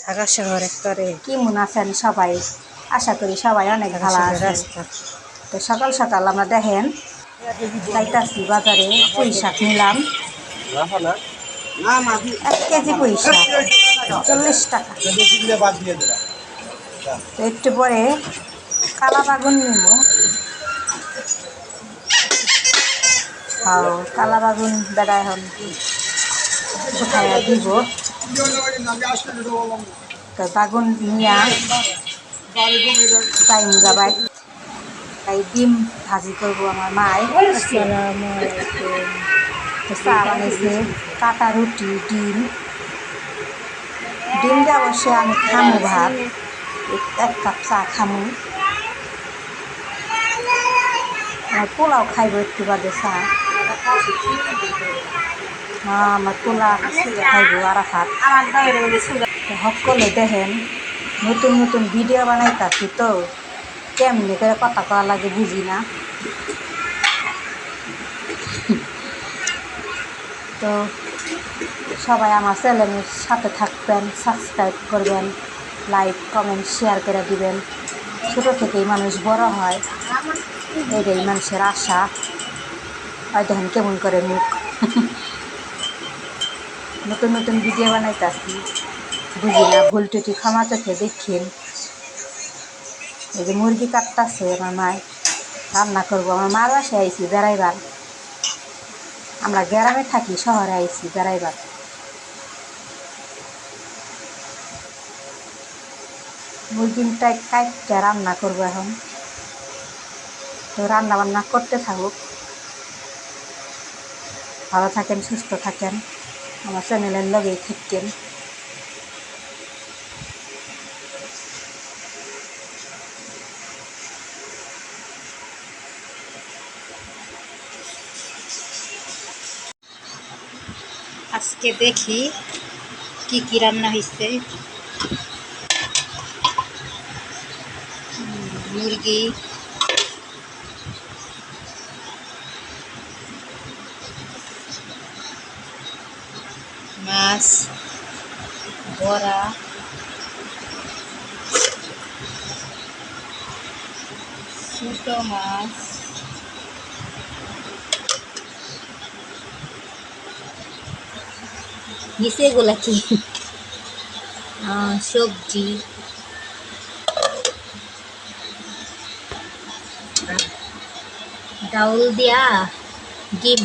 ঢাকা শহর একবারে কেমন আছেন সবাই? আশা করি সবাই অনেক ভালো আছেন। রাস্তা তো সকাল সকাল আমরা দেখেন যাইতাছি বাজারে, পুঁই শাক নিলাম 1 কেজি পুঁই শাক 40 টাকা। তো একটু পরে কালা বাগুন নিব। কালা বাগুন বেড়া এখন উঠাইয়া দিব। তো বাগুন নিয়া টাইম যাবাই, তাই ডিম ভাজি করবো আমার মায়। আসসালামু আলাইকুম। তো চা বানাইছে, কাটা রুটি, ডিম দিয়ে অবশ্যই আমি খামু ভাত, 1 কাপ চা খামু। আমার পোলাও খাইব একটু বাদে চা। আমার পোলা খাইব আরাফাত। সকলে দেখেন নতুন নতুন ভিডিও বানাইতাছি, তো কেমনি করে কথা কওয়া লাগে বুঝি না। তো সবাই আমার চ্যানেলের সাথে থাকবেন, সাবস্ক্রাইব করবেন, লাইক কমেন্ট শেয়ার করে দিবেন। ছোটো থেকেই মানুষ বড় হয়, এটাই মানুষের আশা। হয় দেখেন কেমন করে মুখ। নতুন নতুন ভিডিও বানাইতেছি, বুঝি না, ভুল টুটি ক্ষমা চোখে দেখেন। এই যে মুরগি কাটতেছে আমার মায়, রান্না করবো। আমার মার বাসায় আইছি বেড়াইবার, আমরা গ্রামে থাকি, শহরে আইছি বেড়াইবার। মুরগিটাই কাটতে রান্না করবো এখন। তো রান্না বান্না করতে থাকুক। ভালো থাকেন, সুস্থ থাকেন, আমার চ্যানেলের লগেই থাকেন। আজকে দেখি কি কি রান্না হয়েছে। মুরগি, মাছ, বড়া, ছোটো মাছ, নিচে এগুলা কি সবজি, ডাউল দিয়া ডিম।